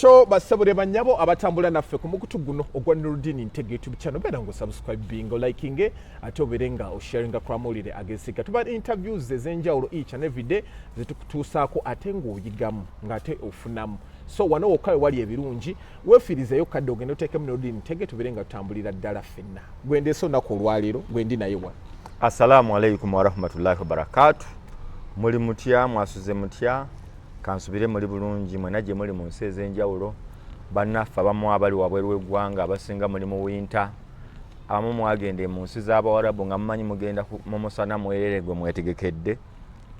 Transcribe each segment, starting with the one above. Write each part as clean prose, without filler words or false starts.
Cho basabure banyabo abatambula naffe ku mukutu guno ogwa Nurudeen Ntege YouTube channel bera ngo subscribe bingo liking ate oberenga o sharing akramulire agesika tuba interviews ezenjawulo each and every day zitukutusaako ate ng'oyigamu ngate ofunamu so wano okawe wali ebirungi wefirizeyo kadde ogenda oteekemu Nurudeen Ntege tuberenga tutambulira ddala ffenna gwende so nako olwaleero gwendi naye wa Assalamu alaikum wa rahmatullahi wa barakatuh muli mutya mwasuze mutya kansubire muri bulungi mwena gye muri mu nsi ez'enjawulo bannaffe abamu abali wabweru w'eggwanga abasinga muri mu winter abamu mwagende mu nsi z'Abawarabu nga mumanyi mugenda mu musana mwerere gwe mwetegekedde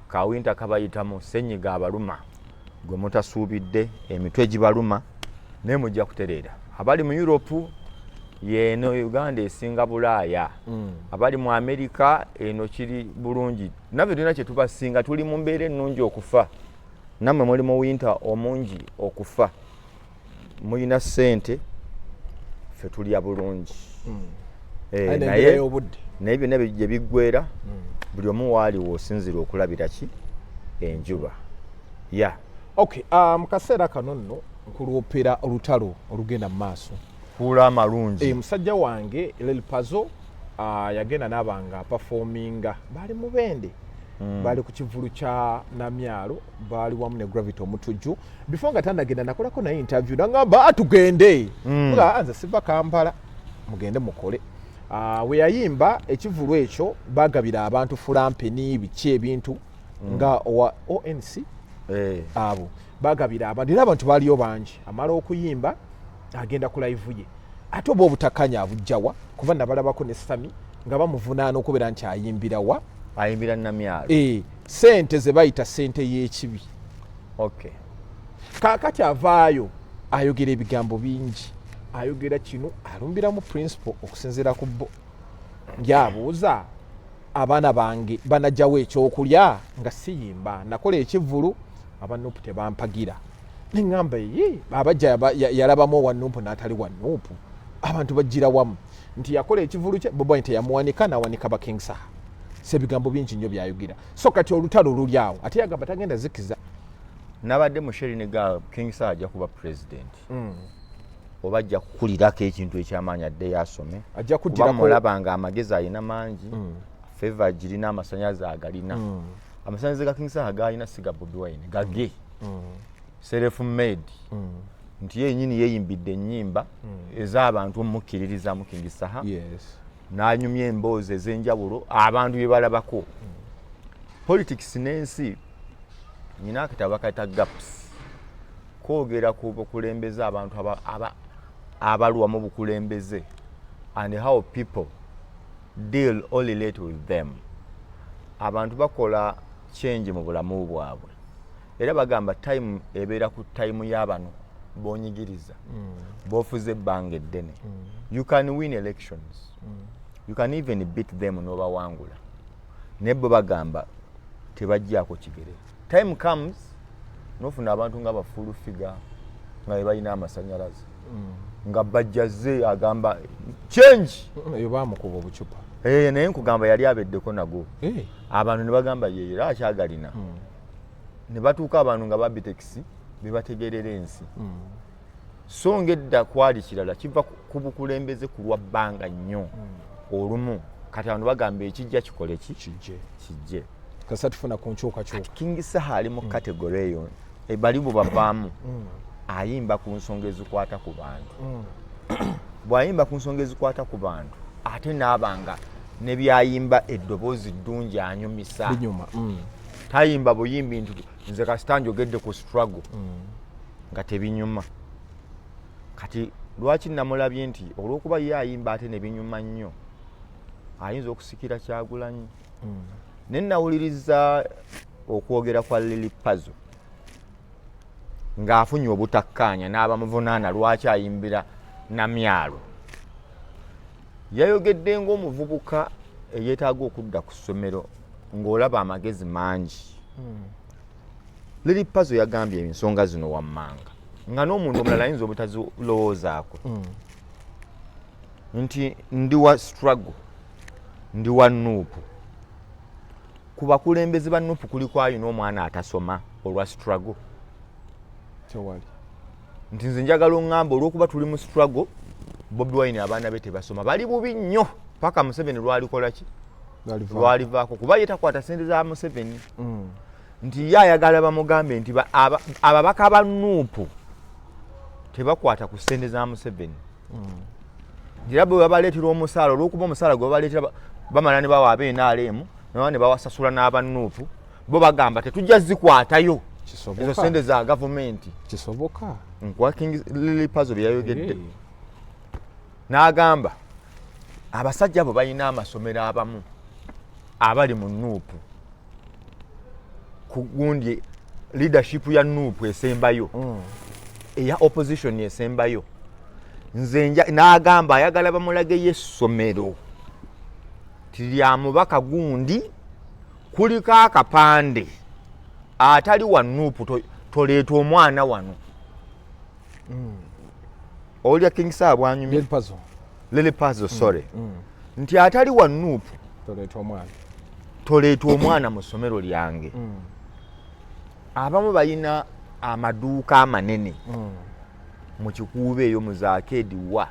ka winter kabayitamu ssenyiga abaluma gwe mutasuubidde emitwe gibaluma naye mujja kutereera abali mu Europe yeno Uganda esinga Bulaaya abali mu America eno kiri bulungi nabyo tulina kye tubasinga tuli mu mbeera ennungi okufa namwe muli mu winter omungi okufa muyina ssente ffe tulya bulungi naye byonna gye biggwera buli omu waaliwo osinzira okulabira ki enjuba okay mu kaseera kano nno nkulwoppera olutalo olugenda mu maaso kuula amalungi musajja wange Lil Pazzo yagenda n'abanga performinga bali mu bende bali ku kivulu kya Namyalo bali wamu ne Gravity Omutujju before nga tandagenda nakolako naye interview nangamba atugende nga anza siva Kampala mugende mukole we yayimba ekivulu ekyo bagabira abantu fulampeni biki ebintu nga ONC abo bagabira abantu era abantu baliyo bangi amala okuyimba agenda ku live ye ate oba obutakanya abujjawa kuba nabalabako ne Sami nga bamuvunaana okubeera nti ayimbira wa ayimbira Namyalo sente ze bayita sente y'ekibi okay kakati avaayo ayogera ebigambo bingi ayogera kino alumbira mu principle okusinziira ku bo ngyabuuza abaana bange banajjawo ekyokulya nga siyimba nakola ekivulu abanupu tebampagira neŋŋamba ye abajja yalabamu owannupu n'atali wannupu abantu bajjira wamu nti yakola ekivulu kye bobo nti yamuwanika n'awanika ba King Saha sebigambo bingi nnyo byayogera so kati olutalo luli awo ate yagamba tagenda zikiza nabadde mu Sherine Girl King Saha ajja kuba president oba ajja kukulirako ekintu ekyamaanyi adde yasome ajja kuddirako mulabanga amagezi alina mangi favor girina amasanyazi agalina amasanyazi ga King Saha galina siga Bobi Wine gage self made nti yenyini yeyimbidde ennyimba ez'abantu omukkiririzamu King Saha n'anyumya emboozi ez'enjawulo abantu bye balabako politics n'ensi nyina akatabo kayita gaps kwogera ku bukulembeze abantu abalwa mu bukulembeze and how people deal or relate with them abantu bakola change mu bulamu bwabwe era bagamba time ebeera ku time y'abano bonyigiriza bofuze ebbanga eddene you can win elections you can even beat them n'obawangula nebbo bagamba tebajjaako kigere time comes nofuna abantu nga bafulu figa nga balina amasanyalaze nga bajjaze agamba change eyo bamukuba obucupa naye nkugamba yali abeddeko nago abantu ne bagamba ye era akyagalina ne batuuka abantu nga babiteksi bebategerera ensi so ngedda kwali kirala kiva ku bukulembeze ku lwa bbanga nnyo olumu kati abantu bagamba ekijja kikole kijje kasa tufuna ku nkyukakyuka King Saha ali mu kategori eyo bali bo bavaamu ayimba ku nsonga ezikwata ku bantu bw'ayimba ku nsonga ezikwata ku bantu ate n'abanga ne byayimba eddoboozi ddungi anyumisa tayimba buyimbi nti nze kasita njogedde ku struggle nga tebinyuma kati lwaki namulabye nti olw'okuba ye ayimba ate ne binyuma nnyo ayinza okusikira Kyagulanyi ne nawuliriza okwogera kwa Lil Pazzo ng'afunye obutakkaanya n'abamuvunaana lwaki ayimbira Namyalo yayogedde ng'omuvubuka eyeetaaga okudda ku ssomero ng'olaba amagezi mangi Lil Pazzo yagambye ensonga zino wammanga nga n'omuntu omulala ayinza obutazilowoozaako nti ndi wa struggle ndi wa nuupu ku bakulembeze ba nuupu kuliko ayina omwana atasoma olwa struggle tewali nti nze njagala oŋŋamba olw'okuba tuli mu struggle Bobi Wine abaana be tebasoma bali bubi nnyo paka Museveni lwalikola ki lwalivaako kuba ye takwata ssente za Museveni nti ye ayagala bamugambe nti ababaka ba Nuupu tebakwata ku ssente za Museveni era bwe babaleetera omusaala olw'okuba omusaala gwe babaleetera bamala ne bawa NRM ne bawasasula n'aba Nuupu bo bagamba tetujja zikwatayo ezo ssente za gavumenti kisoboka nkuwa King Lily Puzzle byayogedde n'agamba abasajja abo balina amasomero abamu abali mu Nuupu ku gundi leadership ya Nuupu esembayo eya opposition esembayo nze n'agamba ayagala bamulage y'essomero tilya mubaka gundi kuliko akapande atali wa Nuupu toleeta omwana wano olya King Sir bwanyumye Lily Puzzle sorry nti atali wa Nuupu toleeta omwana mu ssomero lyange abamu balina amaduuka amanene mu kikuubo eyo mu zaakedi wa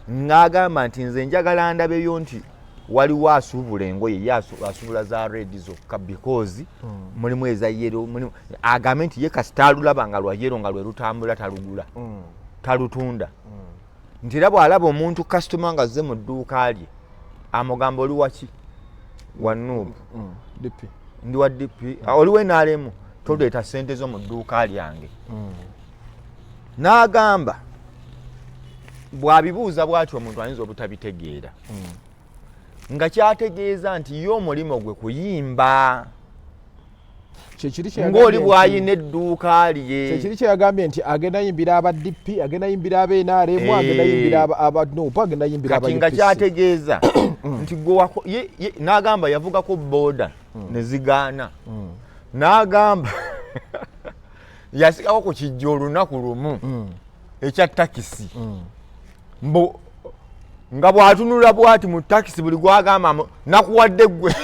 ng'agamba nti nze njagala ndabeyo nti waliwo asuubula engoye ye asuubula za red zokka because mulimu eza yero agambe nti ye kasitaalulaba nga lwa yero nga lwe lutambula talugula talutunda nti era bw'alaba omuntu kasitoma nga azze mu dduuka lye amugamba oli waki wa Nuupu ndi wa DP oliwo NRM toleeta ssente zo mu dduuka lyange n'agamba bw'abibuuza bw'atyo omuntu ayinza obutabitegeera nga kyategeeza nti ye omulimo gwe kuyimba ng'oli bw'ayina edduuka lye kyekiri kyeyagambye nti agenda yimbira aba DP agenda yimbira aba NRM agenda yimbira aba Nuupu agenda yimbira aba kati nga kyategeeza nti n'agamba yavugako booda ne zigaana n'agamba yasigako ku kijja olunaku lumu ekya takisi mbu nga bw'atunula bw'ati mu takisi buli gwagamba nakuwadde ggwe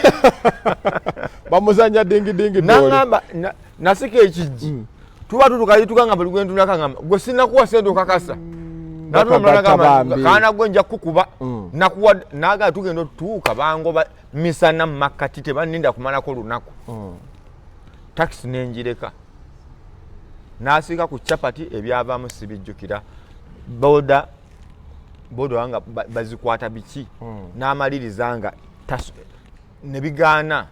bamuzanya dingidingi n'agamba nasika ekijji tuba tutukayituka nga buli gwentunaka ngamba gwe sinakuwa sente okakasa kaana gwe nja kukuba nakuwadde n'agamba tugenda otutuuka bangoba misana mu makkati tebanninda kumalako lunaku takisi n'engireka n'asiika ku capati ebyavaamu sibijjukira boda wanga bazikwata biki n'amaliriza nga ne bigaana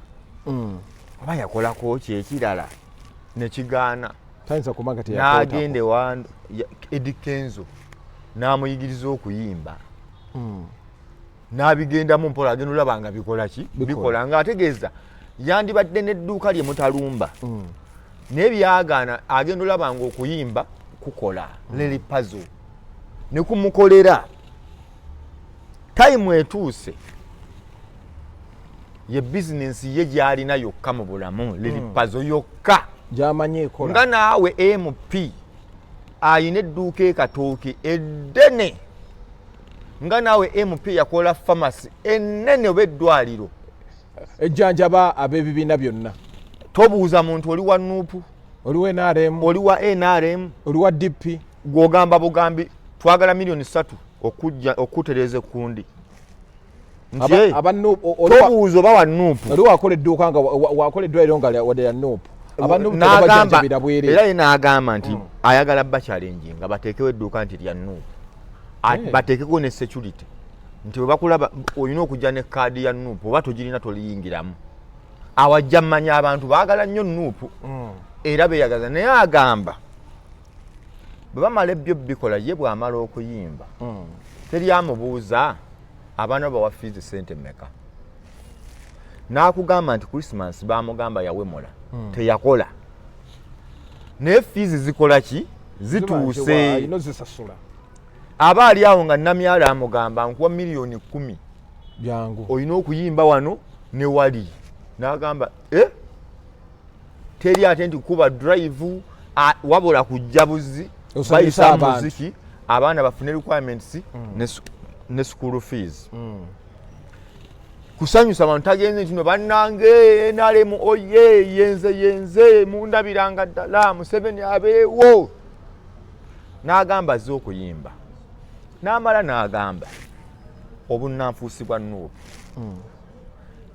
oba yakolako kyekirala ne kigaana n'agende wa Edikenzo n'amuyigiriza okuyimba n'abigendamu mpola agenda olaba nga bikola ki bikola ng'ategeeza yandibadde n'edduuka lye mutalumba naye byagaana agenda olaba nga okuyimba kukola Lily Puzzle ne kumukolera time etuuse ye bizinensi ye gy'alina yokka mu bulamu Lily Puzzle yokka gy'amanyi ekola nga naawe MP ayina edduuka ekatooke eddene nga naawe MP yakola pharmacy ennene oba eddwaliro ejjanjaba ab'ebibiina byonna tobuuza muntu oli wa Nuupu oli wa NRM oli wa NRM oli wa DP gw'ogamba bugambi twagala milioni 3 okujja okutereeza ekkundi tobuuza oba wa Nuupu oli wakola edduuka nga wakola eddwaliro nga wadde ya Nuupu era ye n'agamba nti ayagala bakyalenji nga bateekewo edduuka nti lya Nuupu bateekeko ne security nti bwe bakulaba olina okujja ne kaadi ya Nuupu oba togirina toliyingiramu awajja mmanya abantu baagala nnyo Nuupu era beeyagaza naye agamba bwe bamala ebyo bikola ye bw'amala okuyimba teri amubuuza abaana bawa fiizi ssente mmeka n'akugamba nti Christmas baamugamba yawemula teyakola naye fiizi zikola ki zituuse aba ali awo nga namyala amugamba nkuwa milioni 10 byangu olina okuyimba wano ne wali n'agamba teri ate nti kuba drive wabula kujja buzi bayisa muziki abaana bafune requirements ne school fees kusanyusa abantu tagenze nti bannange NRM oye yenze mundabiranga ddala Museveni abeewo n'agamba azze okuyimba n'amala n'agamba obunnanfuusi bwa Nuupu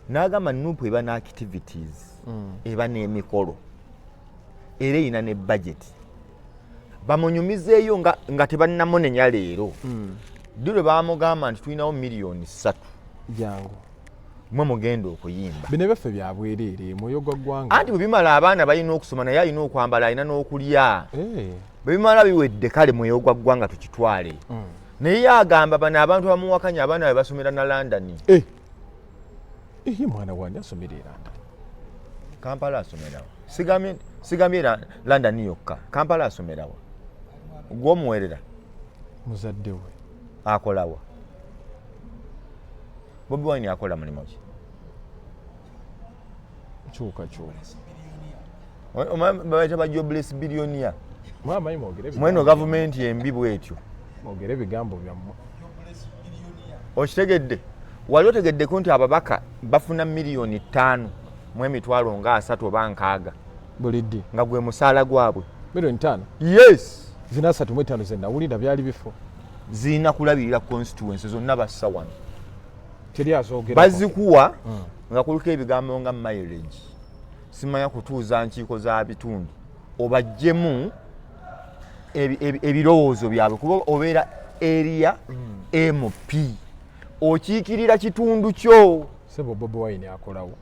n'agamba Nuupu eba ne activities eba n'emikolo era erina ne budget bamunyumizeeyo nga tebannamunenya leero ddi lwe baamugamba nti tulinawo miliyoni 3 jangu mwe mugenda okuyimba bino byaffe bya bwereere mwoyo gwa ggwanga anti bwe bimala abaana balina okusoma naye alina okwambala alina n'okulya bwe bimala biwedde kale mwoyo gwa ggwanga tukitwale naye agamba bano abantu bamuwakanya abaana be basomera na London ye mwana wange asomera e London Kampala asomerawa sigambye London yokka Kampala asomerawa gw'omuwerera muzadde we akolawa Bobi Wine akola mulimu ki kyuka babayita ba jobless billionaire mwamayi mwogere mweno gavumenti embi bwetyo mwogere ebigambo byammwe okitegedde wali otegeddeko nti ababaka bafuna miliyoni 5 mu emitwalo nga 3 oba 6 buli ddi nga gwe musaala gwabwe miliyoni 5 yes zina 35 zenawulira byali bifo zirina kulabirira constituency zonna bassa wano teri azoogera bazikuwa nga kuliko ebigambo nga mileage simanya kutuuza nkiiko za bitundu obajjemu ebirowoozo byabwe kuba obeera area MP okiikirira kitundu kyo sebo Bobi Wine akolawo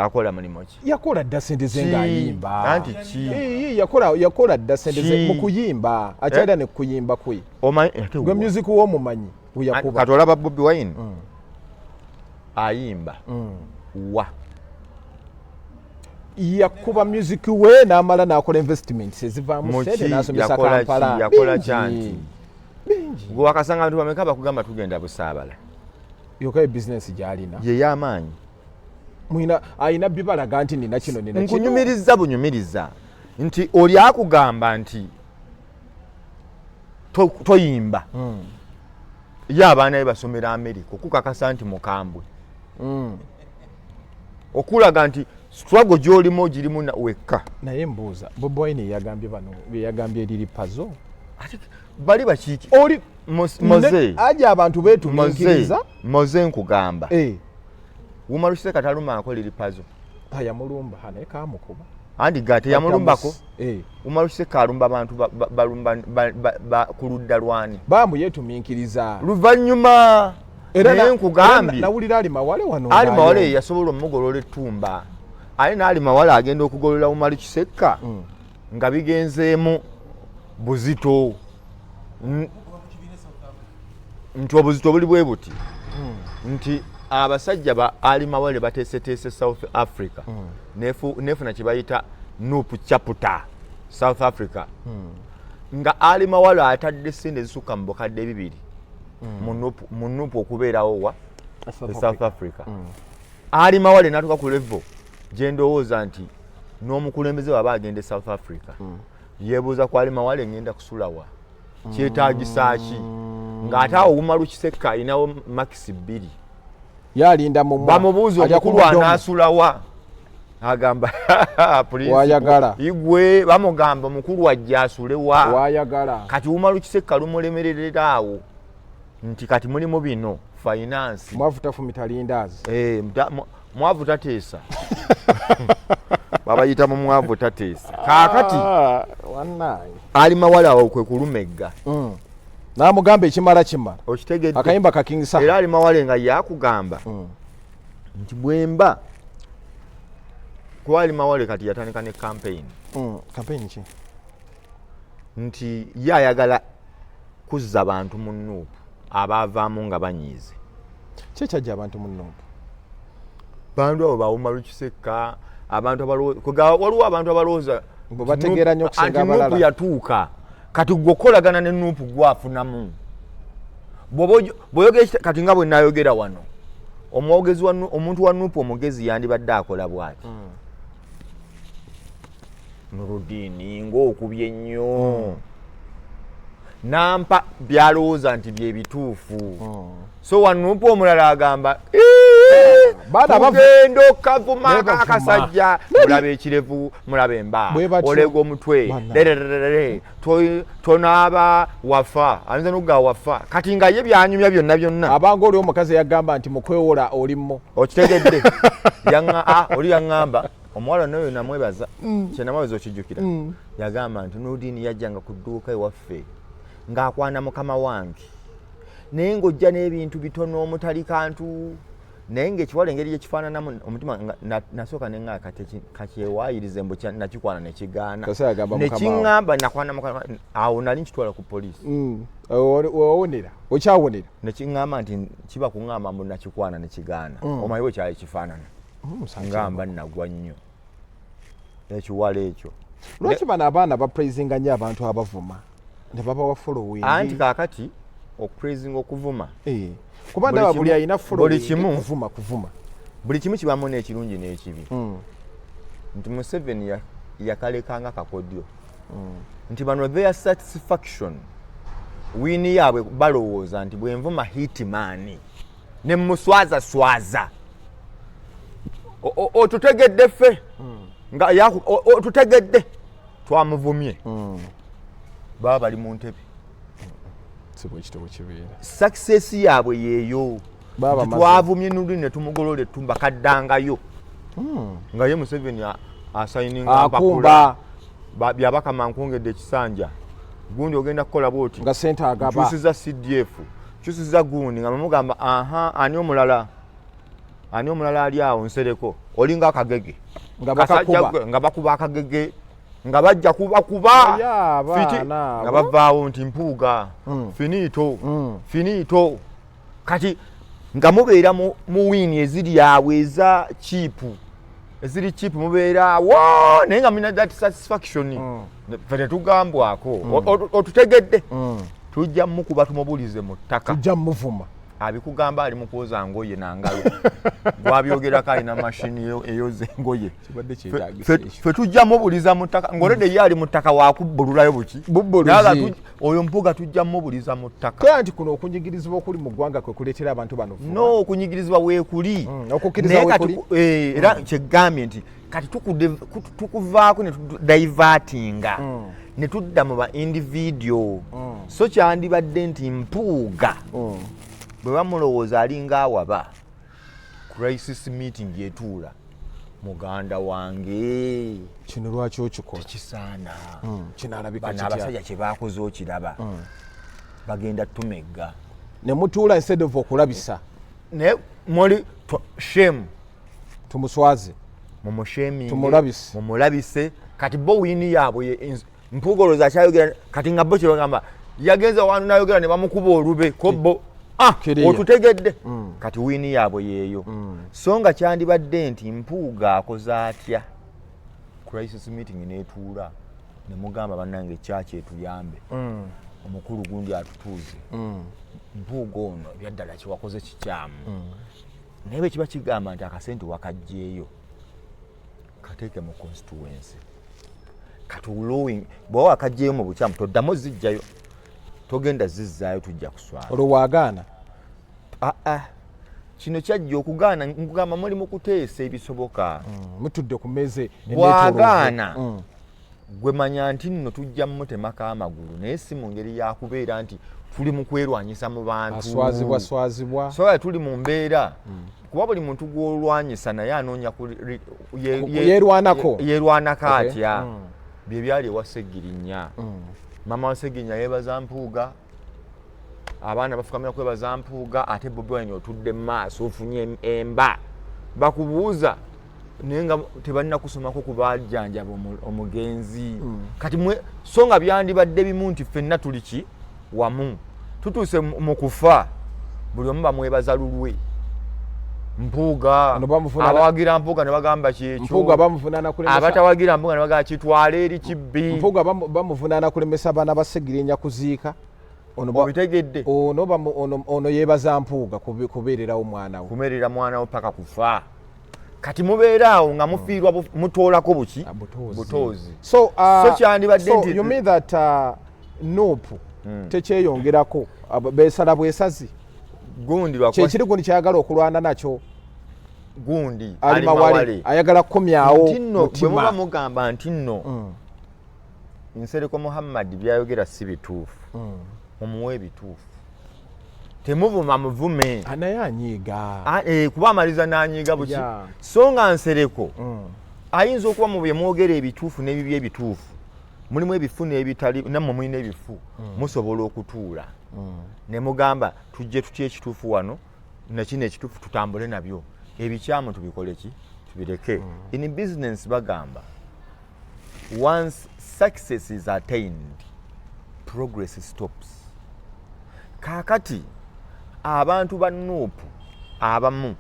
akola mulimu ki yakola dda sente ze ng'ayimba anti ki yakola dda sente ze mu kuyimba akyalira ne kuyimba kwe gwe music w'omumanyi weyakuba kati olaba Bobi Wine ayimba wa yakuba music we n'amala n'akola investments ezivaamu sente n'asomesa Kampala yakola kyanti gwe wakasanga abantu bameka bakugamba tugenda busaabala yoka business gy'alina ye y'amaanyi ayina bibalaga nti nina kino nkunyumiriza bunyumiriza nti oli akugamba nti toyimba ye abaana be basomera America okukakasa nti mukambwe okulaga nti struggle gy'olimu girimu wekka naye mbuuza Bobi Wine yagambye bano yagambye eriri puzzle bali bakiiki oli moze aja abantu betumiikiriza moze nkugamba Wumarusise kataluma akola eri puzzle yamulumba naye kamukuba andi gate yamulumbako Wumarusise kalumba abantu balumba kuludda lwani bamu yetumiikiriza luvannyuma era nkugambye nawulira ali mawale wano ali mawale yasobola omugolola ettumba ali naali mawale agenda okugolola Wumarusise nga bigenzeemu buzito nti obuzito buli bwe buti nti abasajja ba ali mawale bateeseteese South Africa nefuna kye bayita Nuupu chapter South Africa nga ali mawale atadde sente zisukka mu bukadde 2 mu Nuupu okubeerawo wa South Africa ali mawale n'atuuka ku level gye ndowooza nti n'omukulembeze waba agende South Africa yeebuuza ku ali mawale ngenda kusulawa kyetaagisa ki ng'ate awo Wumarusise alinawo makisi 2 yalinda mu bamubuuza omukulu anaasulawa agamba wayagala igwe bamugamba mukulu wajja asulewa wayagala kati Wumarusise lumulemererera awo nti kati mulimu bino finance mwavuta fumita lindazi mwavu tateesa babayita mu mwavu tateesa kaakati ali mawale awo kwe kulumegga namugamba ekimala okitegedde akayimba kakingisa era ali mawale nga yakugamba nti bwemba kuba ali mawale kati yatandika ne campaign ki nti ye ayagala kuzza abantu mu Nuupu abaavaamu nga banyiize kyekyaja abantu mu Nuupu bantu abo baWumarusise abantu waliwo abantu abalowooza bategeera nnyo okusinga abalala Nuupu yatuuka kati gwokolagana ne Nuupu gwafunamu bw'oyogera kati nga bwe nayogera wano omuntu wa Nuupu omugezi yandibadde akola bw'ati Nuruddin ng'okubye nnyo nampa byalowooza nti bye bituufu so wa Nuupu omulala agamba tugenda okavuma akasajja mulaba ekirevu mulaba emba olega omutwe tonaaba wafa ayinza n'okugaa wafa kati nga ye byanyumya byonna abanga oli omukazi yagamba nti mukwewola olimmo okitegedde oli yaŋŋamba omuwala nayo namwebaza kyenamwebaza okijjukira yagamba nti Nurdin yajjanga ku dduuka ewaffe ng'akwana mukama wange naye ng'ojja n'ebintu bitono omutali kantu naye ng'ekiwala engeri gyekifaananamu omutima nasooka neŋŋaa kakyewayirize mbu nakikwana nekigaana nekiŋŋamba nakwana mukama awo nali nkitwala ku poliisi owonera okyawonera nekiŋŋamba nti kiba kuŋŋamba mbu nakikwana nekigaana omanyi bwe kyali kifaanana ngamba nagwa nnyo ekiwala ekyo lwaki bano abaana bapraisinga nnyo abantu abavuma ne babawa following anti kaakati okupraisinga okuvuma kuba ndaba buli alina kuvuma buli kimu kibamu n'ekirungi n'ekibi nti Museveni yakalekanga kakodyo nti bano their satisfaction wini yaabwe balowooza nti bwenvuma hitman ne muswaza otutegedde ffe nga otutegedde twamuvumye baba bali mu ntebe success yaabwe yeeyo twavumye Nurdin ne tumugolole tumbakaddangayo nga ye Museveni asayininga mpapula byabaka mankungedde ekisanja gundi ogenda kukola bwoti nga sente agaba kyusiza CDF kyusiza gundi nga mamugamba ani omulala ali awo nsereko olinga akagege nga bakuba akagege nga bajja kuba fiti nga bavaawo nti mpuuga finito kati nga mubeera mu wini eziri awo eza chipu mubeera naye nga muna that satisfaction fe tetugambwako otutegedde tujja mukuba tumubulize mu ttaka tujja muvuma abikugamba ali mu kwoza ngoye nangalo gwabyogerako alina mashini eyoza engoye fe tujja mubuliza mu ttaka ngolede ye ali mu ttaka wakubbululayo buki oyo mpuga tujja mubuliza mu ttaka kaya nti kuno okunyigirizibwa okuli mu ggwanga kwe kuleetera abantu bano no okunyigirizibwa weekuli era kyegambye nti kati tukuvaako ne tudivertinga ne tudda mu ba individual so kyandibadde nti mpuuga bwe bamulowooza alinga awaba crisis meeting yetuula muganda wange kino lwaki okikola tekisaana kinaalabika bano abasajja kye baakoze okiraba bagenda tumegga ne mutuula instead of okulabisa naye muli shame tumuswaze mumulabise kati bo wini yaabwe mpugoloza akyayogera kati nga bo kyebagamba yagenza wanu nayogera ne bamukuba olube kobbo otutegedde kati wini yaabwe yeeyo so nga kyandibadde nti mpuuga akoze atya crisis meeting netuula ne mugamba bannange kyaki etuyambe omukulu gundi atutuuze mpuuga ono ebyaddala kyewakoze kikyamu naye bwe kiba kigamba nti akasente wakajjeeyo kateeke mu constituency katulowing bw'oba wakajjeeyo mu bukyamu toddamu zijjayo togenda zizzaayo tujja kuswala olwo waagaana kino kyajja okugaana nkugamba muli mu kuteesa ebisoboka mutudde ku mmeeza bwagaana gwe manya nti nno tujja mmutemako amagulu naye si mu ngeri yakubeera nti tuli mu kwerwanyisa mu bantu swazibwa so tuli mu mbeera kuba buli muntu gw'olwanyisa naye anoonya yerwanako atya bye byali ewa Ssegirinnya mama wa Ssegirinnya yeebaza mpuuga abaana bafukamira kwebaza mpuuga ate Bobi Wine otudde mu maaso ofunye emba bakubuuza naye nga tebalina kusomako ku bajjanjaba omugenzi kati so nga byandibadde bimu nti ffenna tuli ki wamu tutuuse mu kufa buli omu bamwebaza lulwe mpuuga abawagira mpuuga ne bagamba kyekyo abatawagira mpuuga ne bagamba kitwala eri kibbi mpuuga bamuvunaana kulemesa abaana ba Ssegirinnya kuziika obitegedde ono yeebaza mpuuga kubeererawo mwana we kumerera mwana we paka kufa kati mubeeraawo nga mufiirwa mutoolako buki butoozi so kyandibadde nti you mean that Nuupu tekyeyongerako beesala bwesazi gundi kyekiri gundi kyayagala okulwana nakyo gundi ali mawale ayagala kukomyawo ntinno bwe muba mugamba nti nno Nsereko Muhammad byayogera si bituufu mumuwe ebituufu temuvuma muvume anaye anyiiga kuba amaliza n'anyiiga buki so nga Nsereko ayinza okuba mu bye mwogera ebituufu n'ebibi ebituufu mulimu ebifuna ebitali nammwe mulina ebifu musobola okutuula ne mugamba tujje tutya ekituufu wano nakino ekituufu tutambule nabyo ebikyamu tubikole ki tubireke in business bagamba once success is attained progress stops kakati abantu ba Nuupu abamu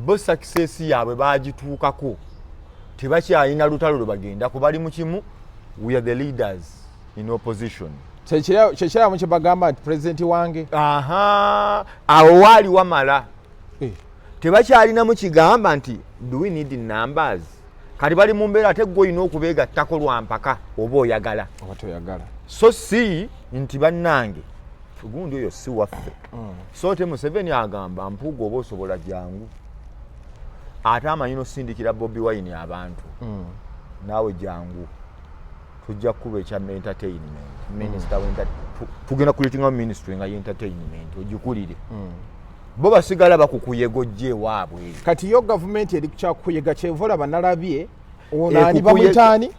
bo success yaabwe bagituukako tebakyalina lutalo lwe bagenda kubali mu kimu we are the leaders in opposition kyekiramu kye bagamba nti president wange awo waali wamala tebakyalinamu kigamba nti do we need numbers kati bali mu mbeera ate gwe olina okubeegattako lwampaka oba oyagala oba toyagala so si nti bannange gundi oyo si waffe so te Museveni agamba mpuuga oba osobola jangu ate amanyi nosindikira Bobi Wine abantu naawe jangu tujja kuba ekya entertainment minister tugenda kulitinga ministry nga entertainment ogikulire bo basigala bakukuyegojje waabwe kati yo government eri kukyakuyega kyevola banalabye onani bamutani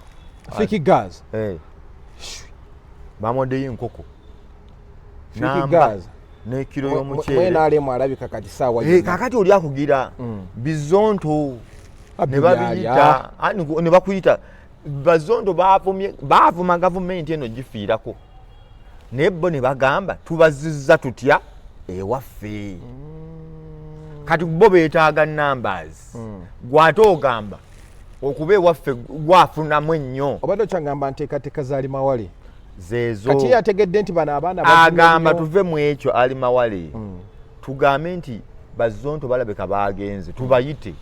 fiki gas bamodeyo enkoko fiki gas ne kilo y'omukyere mwena alemu alabika kati sawa kakati oli akugira bizonto ne babiyita ne bakuyita bazonto baavuma gavumenti eno gifiirako naye bo ne bagamba tubazizza tutya ewaffe kati bo beetaaga numbers gwate ogamba okuba ewaffe gwafunamu ennyo obadde okyagamba nteekateeka zaali mawale zeezo kati yategedde nti bano abaana agamba tuve mu ekyo ali mawale tugambe nti bazonto balabika bagenze tubayite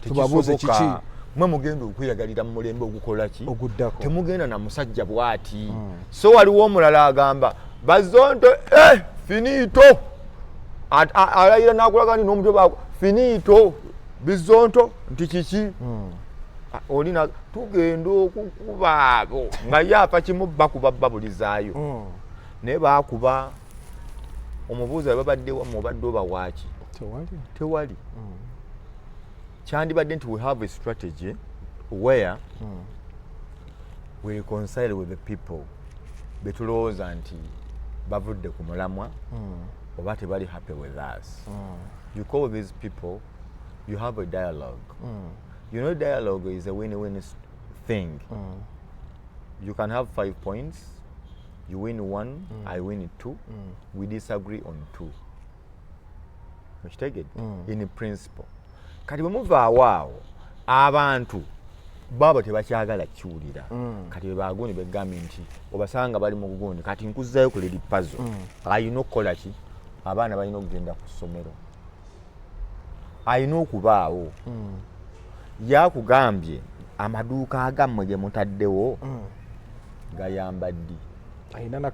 tubabuuze kiki mwe mugenda okweyagalira mu mulembe ogukola ki oguddako temugenda na musajja bwati so waliwo omulala agamba bazonto finito alayira nakulaga nti n'omutwe baako finito bizonto nti kiki olina tugenda okukuba abo nga yafa kimu bakuba babulizaayo naye bakuba omubuuza babadde wamu obadde oba waaki tewali kyandibadde nti we have a strategy where we reconcile with the people betulowooza nti bavudde ku mulamwa oba tebali happy with us you call these people you have a dialogue you know dialogue is a win-win thing you can have 5 points you win 1 I win 2 we disagree on 2 mukitegedde in principle kati bwe muvaawo awo abantu baba tebakyagala kiwulira kati bebagundi begambye nti obasanga bali mu gugundi kati nkuzzayo ku ledi puzzle ayina okukola ki abaana balina okugenda ku ssomero ayina okubaawo yakugambye amaduuka agammwe ge mutaddewo gayamba ddi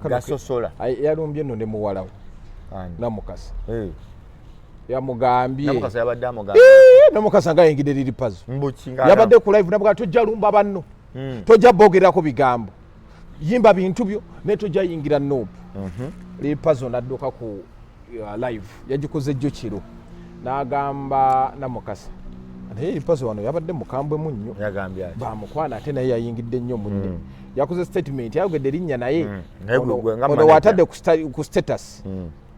gasosola yalumbye nno ne muwalawo namukasa yamugambye namukasa yabadde amugambye namukasa ngayingidde liri pazo yabadde ku live nabuga tojja lumba banno tojja bogerako bigambo yimba bintu byo ne tojja yingira Nuupu liri pazo nadduka ku live yagikoze jjo kiro n'agamba namukasa naye liri pazo wano yabadde mukambwe munnyo yagambye bamukwana ate naye yayingidde nnyo munne yakoze statement yayogedde linnya naye ono watadde ku status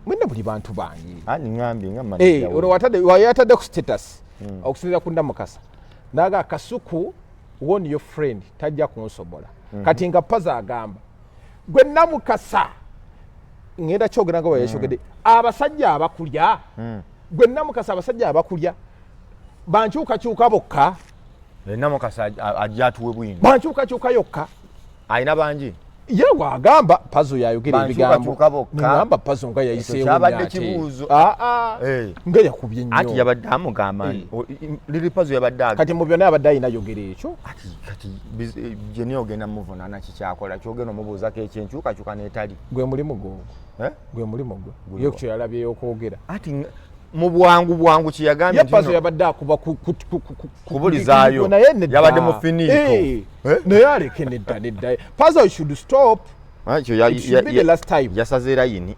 mwene buli bantu bangi ngambye nga manager ono wayatadde ku status okusinzira ku Namukasa naga Kasuku won your friend tajja kunsobola kati nga paza agamba gwe Namukasa ngenda kyogera ngo yashogedde abasajja abakulya gwe Namukasa abasajja abakulya bankyuka bokka Namukasa ajatuwe bwingi bankyuka yokka aina banji ye wagamba pazo yayogera ebigambo ngamba pazo nga yayiseewo kyabadde kibuuzo nga yakubye nnyo ati yabadde amugamba liri pazo yabadde kati mu byonna yabadde ayina yogera ekyo kati jeni ogenda muvunaana kikyakola kyogenda omubuuzako ekyenkyukakyuka n'etali gwe mulimu gwo gwe mulimu gwo yo kyo yalabyeyo okwogera ati mu bwangu kiyagambye ye puzzle yabadde akuba kubulizaayo yabadde mu finito naye aleke nedda puzzle should stop. yasaze layini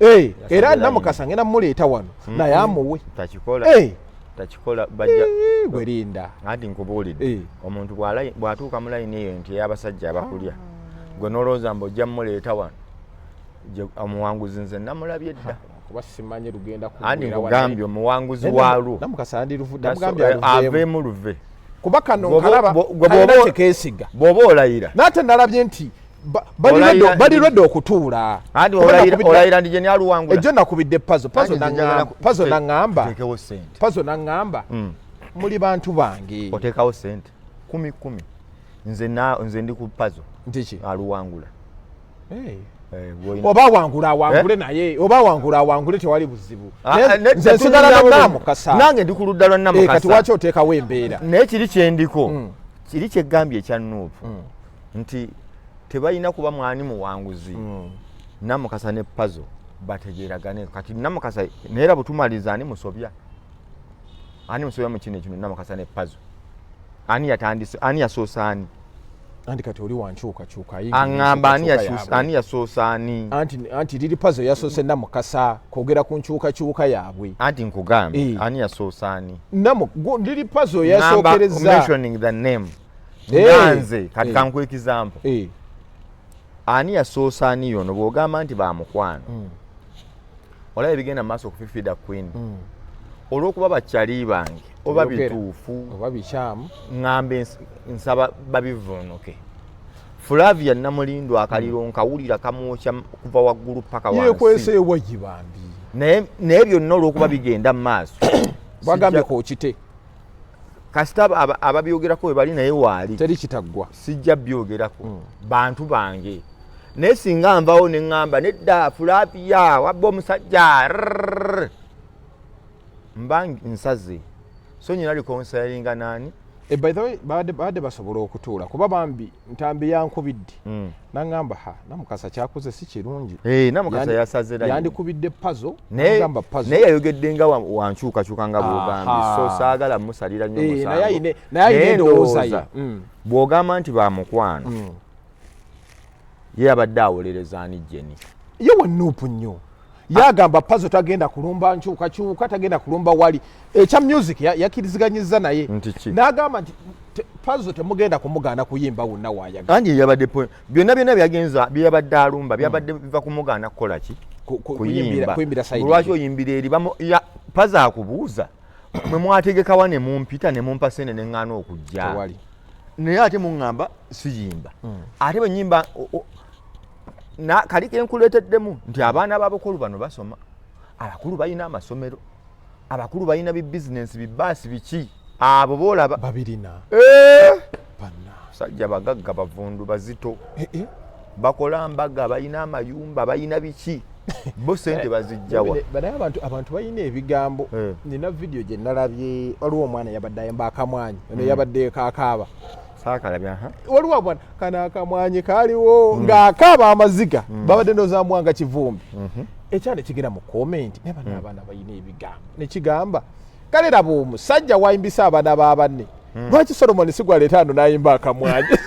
era Namukasa ngenda muleeta wano naye amuwe takikola bajja gwerinda anti nkubuulidde omuntu bw'atuuka mu layini eyo nti ey'abasajja abakulya gwe n'olowooza mbu ojja mmuleeta wano omuwanguzi nze namulabye dda kuba simanyi lugenda anti nkugambye omuwanguzi waalwo aveemu luve kuba kano nkalaba kalina tekeesiga bw'oba olayira n'ate nalabye nti bali redde okutuula anti olayira ndi gye ni aluwangula ejjo nakubidde pazo naŋŋamba muli bantu bange oteekawo sente 10 nze ndi ku pazo ntiki aluwangula oba awangule naye oba awangule tewali buzibu nze nsigala na Namukasa nange ndi ku ludda lwa Namukasa kati waki oteekawo embeera naye kiri kyendiko kiri kyeggambye ekya Nuupu nti tebalina kuba mwani muwanguzi Namukasa ne pazo bategeeragane kati Namukasa neera butumaliza ani musobya mu kino Namukasa ne pazo ani yatandise ani yasoosa ani anti kati oli wankyukakyuka aŋŋamba ani yasoosa ani anti liri puzzle yasoose Namukasa kwogera ku nkyukakyuka yaabwe anti nkugambye ani yasoosa ani liri puzzle yasookereza mentioning the name nze kati kankuwa example ani yasoosa ani yono bw'ogamba nti bamukwano olaba ebigenda mu maaso okufifiida Queen olw'okuba bakyali bange oba bituufu oba bikyamu ŋŋambe nsaba babivuunuke Flavia Namulindo akaliro nkawulira kamwokya kuva waggulu paka wansi yekweseewa gibambi naye byonna olw'okuba bigenda mu maaso bagambye kookite kasita ababyogerako we bali naye waali teri kitaggwa sijja byogerako bantu bange naye singa nvawo ne ŋŋamba nedda Flavia wabba omusajja mba nsaze so nyina likonsalinga nani by the way baade basobola okutuula kuba bambi ntambi yankubidde naŋŋamba Namukasa kyakoze si kirungi Namukasa yasaze layini yandikubidde puzzle naŋŋamba puzzle naye yayogedde nga wankyukakyuka nga bw'ogambye so saagala musalira nnyo musango naye ayina endowooza ye bw'ogamba nti bamukwano ye abadde awolereza ani Jeni ye wa Nuupu nnyo yagamba puzzle tagenda kulumba nkyukakyuka tagenda kulumba wali ekya music yakkiriziganyizza naye n'agamba nti puzzle temugenda kumugaana kuyimba wonna waayagala anti yabadde byonna byagenza byabadde alumba byabadde biva kumugaana kukola ki kuyimbira lwaki oyimbira eri puzzle akubuuza mwe mwategekawa ne mumpita ne mumpa sene ne ŋŋaana okujja naye ate muŋŋamba siyimba ate bwe nnyimba kali kenkuleeteddemu nti abaana b'abakulu bano basoma abakulu balina amasomero abakulu balina bibizinensi bibaasi biki abo boolaba babirina sajja bagagga bavundu bazito bakola mbaga balina amayumba balina biki bo sente bazijjawa banaye abantu balina ebigambo nina vidiyo gye nalabye waliwo omwana yabadde ayimba akamwanyi ono yabadde kaakaaba saakalabya waliwo omwana kana akamwanyi kaaliwo ng'akaaba amaziga babadde ndozamwanga kivumbi ekyana kigenda mu komenti naye bano abaana balina ebigambo nekigamba kale raba omusajja wayimbisa abaana b'abanne lwaki Solomon sigwaleeta ano n'ayimba akamwanyi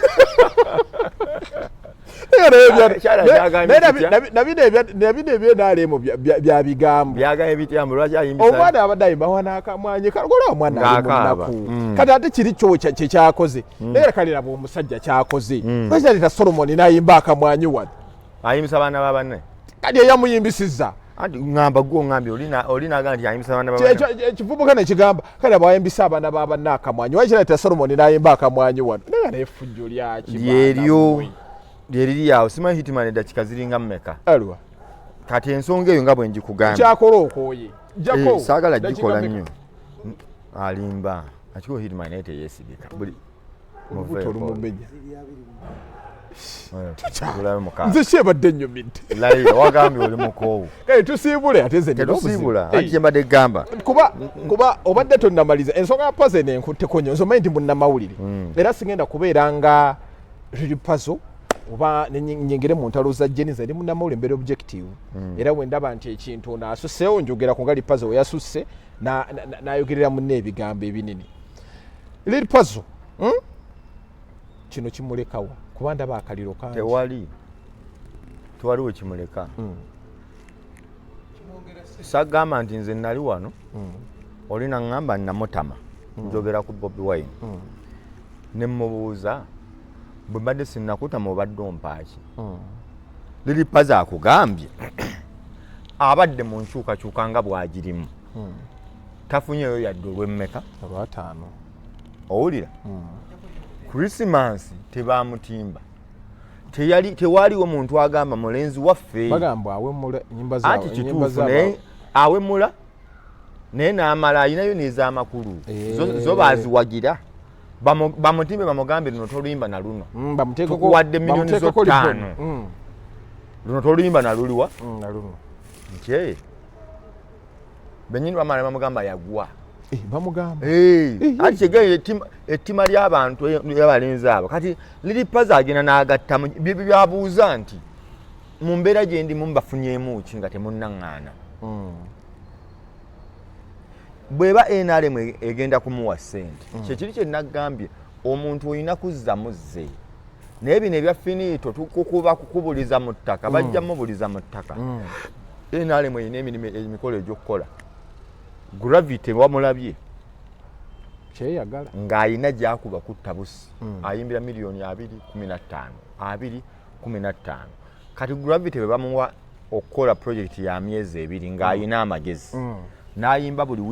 nabino ebyenaalemu bya bigambo omwana abadde ayimba wana akamwanyi kalgola omwana ali munaku kati ate kiri kyokya kyekyakoze naye kale raba omusajja kyakoze lwaki aleeta Solomon n'ayimba akamwanyi wano ayimbisa abaana b'abanne kati eyamuyimbisizza anti ŋŋamba gwe oŋŋambye oli n'agamba nti ayimbisa abaana b'abanne ekivubuka ne kigamba kale bwayimbisa abaana b'abanne akamwanyi lwaki aleeta Solomon n'ayimba akamwanyi wano naye n'effujjo lyaki lyeryo lyeriri awo simanyi Hitman eddakiika ziringa mmeka alwa kati ensonga eyo nga bwe njikugambye kyakola okooye jako saagala gikola nnyo alimba akiko Hitman naye teyeesigika buli olumumenya nze kyebadde nnyumidde layira wagambye oli mukoowu kale tusiibule ate nze tetusiibula anti kyembadde gamba kuba obadde tonnamaliza ensonga ya puzzle nenkutteko nnyo nsomanyi nti munnamawulire era sigenda kubeera nga liri puzzle oba nyingire mu ntalo za Jeniza ndi munamulembera objective era wendaba nti ekintu ono asusseewo njogera ku ngali puzzle yasusse nayogerera munne ebigambo ebinini Lil Puzzle kino kimulekawa kuba ndaba akaliro kangi tewali wekimuleka sagamba nti nze nali wano olina ngamba namutama njogera ku Bobi Wine ne mubuuza bwe mbadde sinnakutama obadde ompaaki Lil Puzzle akugambye abadde mu nkyukakyuka nga bwagirimu tafunyeyo yadde olw'emmeka olwataano owulira Christmas tebamutimba tewaliwo muntu agamba mulenzi waffe bagamba awemula nyimba zawe awemula naye n'amala ayinayo n'ez'amakulu zo baaziwagira bamutimbe bamugambe luno toluyimba na luno tukuwadde miliyoni zo 5 luno toluyimba na luliwa nti benyini bamala bamugamba yagwa bamugamba ati kyegere ettima ly'abantu y'abalenzi abo kati Lil Puzzle agenda n'agatta byabuuza nti mu mbeera gye ndimu mbafunyemu ki nga temunnaŋŋaana bw'eba NRM egenda kumuwa ssente kyekiri kye nagambye omuntu olina kuzza muzze naye bino ebya finito tukukuba kukubuliza mu ttaka bajja mubuliza mu ttaka NRM erina emikolo egy'okukola Gravity wamulabye kyeyagala ng'ayina gy'akuba kutta busi ayimbira miliyoni 2.15 kati Gravity bwe bamuwa okukola project ya myezi 2 ng'ayina amagezi n'ayimba buli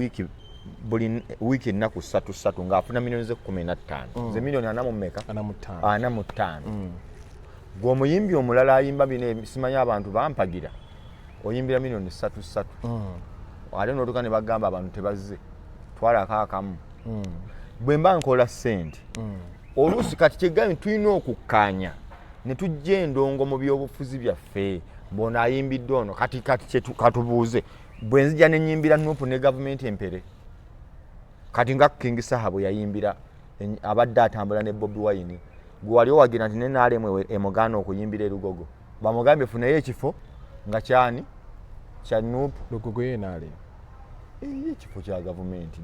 wiiki ennaku 3 ng'afuna miliyoni ze 15 ze miliyoni 45 gw'omuyimbi omulala ayimba bino simanyi abantu bampagira oyimbira miliyoni 3 ate n'otuka ne bagamba abantu tebazze twalako akamu bwe mba nkola ssente oluusi kati kyegambye tulina okukkaanya ne tujja endongo mu byobufuzi byaffe mbona ayimbidde ono kati katubuuze bwe nzija ne nyimbira Nuupu ne gavumenti empere kati nga King Saha bwe yayimbira abadde atambula ne Bobi Wine gwe wali owagira nti ne NRM emugaana okuyimbira erugogo bamugambye funayo ekifo nga kyani kya Nuupu lugogo NRM ekifo kya gavumenti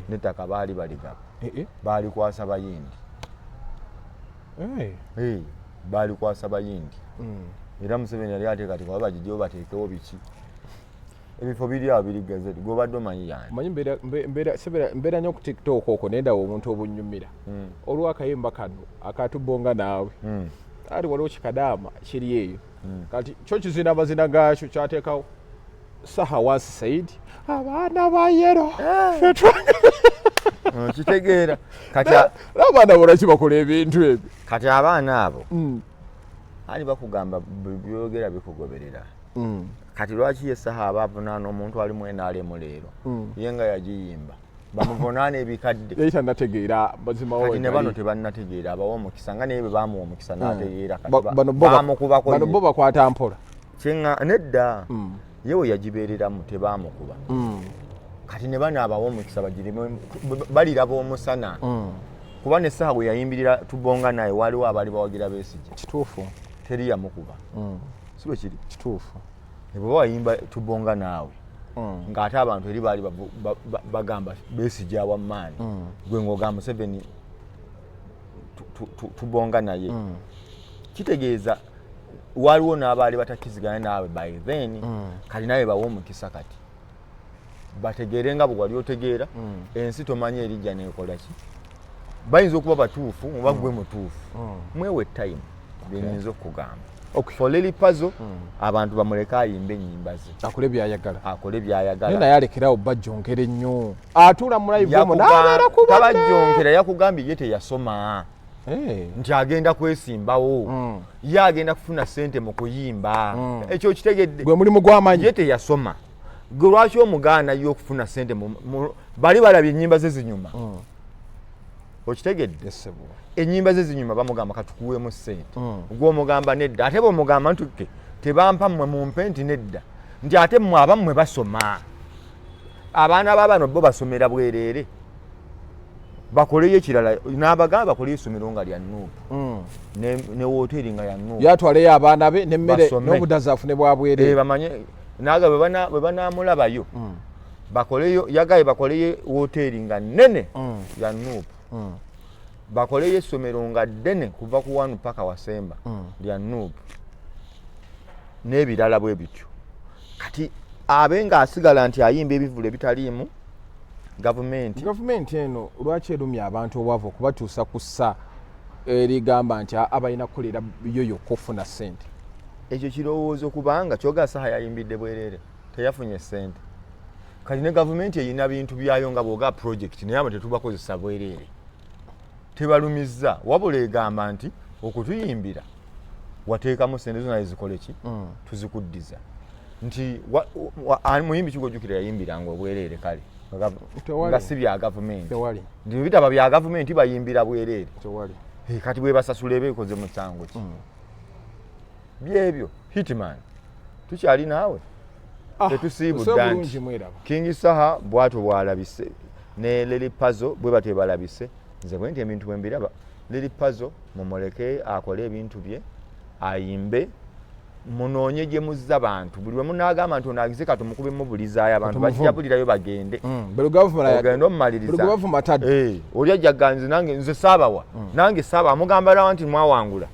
n'ettaka baali baligaba baali kwasa bayindi baali kwasa bayindi era Museveni yali ateekateeka oba bagijjewo bateekewo biki ebifo biri awo biri gazeti gw'obadde omanyi yani manyi mbeera nnyo ku TikTok okwo nendawo omuntu obunyumira olw'akayimba kano akatubonga naawe ali waliwo kikadaama kiri eyo kati kyo kizina amazina gaakyo kyateekawo Saha once said abaana ba yero kitegeera kati abaana bolaki bakola ebintu ebyo kati abaana abo ali bakugamba byogera bikugoberera kati lwaki ye Saha abavunaana omuntu ali mu NRM leero ye nga yagiyimba bamuvunaana ebikadde yayita nategeera mazima kati ne bano tebannategeera abawa omukisa nga naye bwe bamuwa omukisa n'ategeera bano bo bakwata mpola nedda yewe yagibeereramu tebaamukuba kati ne bano abawa omukisa bagirimu baliraba omusana kuba ne Saha bwe yayimbirira tubonga naye waliwo abaali bawagira Besigye kituufu teri yamukuba si bwe kiri kituufu bwe wayimba tubonga naawe ng'ate abantu eri baali bagamba Besigye awammaani gwe ng'ogamba Museveni tubonga naye kitegeeza waliwo n'abaali batakiziganya naawe by then kati nawe bawa omukisa kati bategeere nga bwe wali otegeera ensi tomanyi erijja neekola ki bayinza okuba batuufu oba gwe mutuufu mwewe time byenyinza okugamba for Lil Puzzle abantu bamuleka ayimbe ennyimba ze akole byayagala naye alekerawo bajjonkere nnyo atuula mu live omo n'abeera ku tabajjonkera yakugambye ye teyasoma nti agenda kwesimbawo ye agenda kufuna ssente mu kuyimba ekyo kitegedde gwe mulimu gw'amanyi ye teyasoma gwe lwaki omugaana ye okufuna ssente bali balabye ennyimba ze zinyuma okitegedde ennyimba ze zinyuma bamugamba katukuweemu ssente gw'omugamba nedda ate bw'omugamba ntukke tebampa mmwe mumpe nti nedda nti ate mmwe abammwe basoma abaana baabano bo basomera bwereere bakoleyo ekirala n'abagamba bakoleyo essomero nga lya Nuupu ne wooteri nga ya Nuupu yatwaleyo abaana be n'emmere n'obudazi afune bwa bwereere bamanye naga bwe banaamulabayo bakoleyo yagaye bakoleyo wooteri nga nnene ya Nuupu bakoleyo essomero nga ddene kuva ku wanu paka Wasemba lya Nuupu n'ebirala bwe bityo kati abe ng'asigala nti ayimba ebivule bitaliimu gavumenti eno lwaki erumya abantu obwavu okubatuusa ku ssa erigamba nti abalina kukolera yo yokka okufuna ssente ekyo kirowoozo kubanga kyoga saha yayimbidde bwereere teyafunye ssente kati ne gavumenti eyina bintu byayo nga bwoga project naye abo tetubakozesa bwereere tebalumizza wabula egamba nti okutuyimbira wateekamu ssente zonna ezikole ki tuzikuddiza nti muyimbi kigojjukira yayimbiranga obwereere kale nga si bya gavumenti nti bitaba bya gavumenti bayimbira bwereere kati bwe basasula ebeekoze mu kyango ki byebyo hitman tukyali naawe tetusiibudda nti King Saha bwato bwalabise ne Lily Puzzle bwe batwe balabise nze bwe nti ebintu bwe mbiraba Lily Puzzle mumuleke akole ebintu bye ayimbe munoonye gye muzza bantu buli lwe munaagamba nti onaagize kati mukube mubulizaayo abantu bajjabulirayo bagende ogenda omumaliriza oli ajjaganze nange nze saabawa nange saaba amugamba lawa nti mwawangula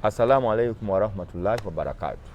assalamu alaikum warahmatullahi wabarakatuh